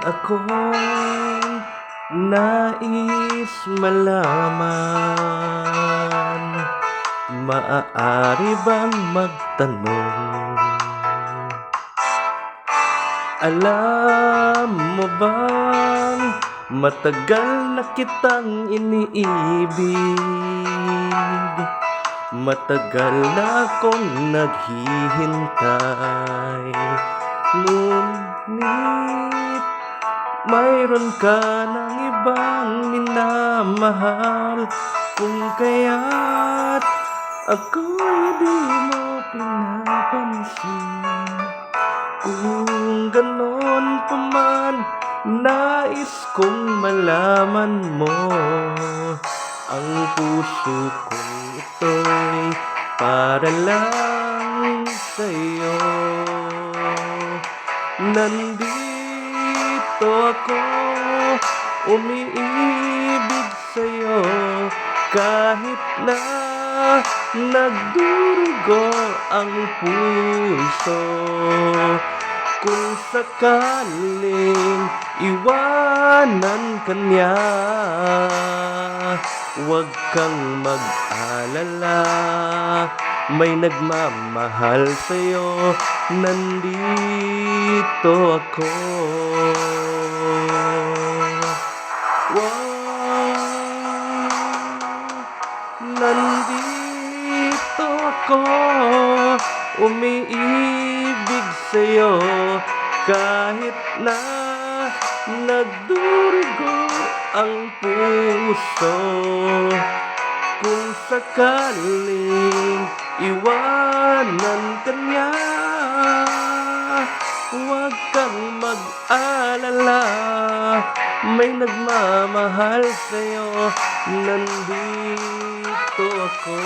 akong nais malaman. Maaari bang magtanong? Alam mo bang matagal na kitang iniibig? Matagal na akong naghihintay. Ngunit mayroon ka ng ibang minamahal, kung kaya't ako'y di mo pinapansin. Kung ganon pa man, nais kong malaman mo, ang puso kong ito'y para lang sa'yo. Nandito ako, umiibig sa'yo, kahit na nagdurugo ang puso. Kung sakaling iwanan ka niya, huwag kang mag-alala, may nagmamahal sa'yo, nandito ako. Nandito ako, umiibig sa'yo, kahit na nagdurugo ang puso. Kung sakaling iwanan ka niya, huwag kang mag-alala, may nagmamahal sa'yo, nandito ako.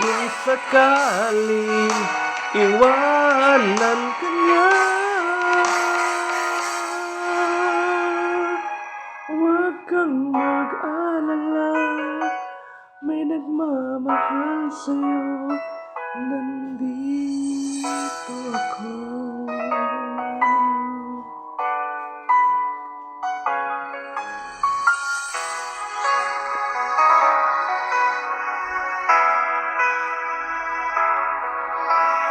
Kung sakaling iwanan ka niya, huwag kang mag-alala, may nagmamahal sa'yo, nandito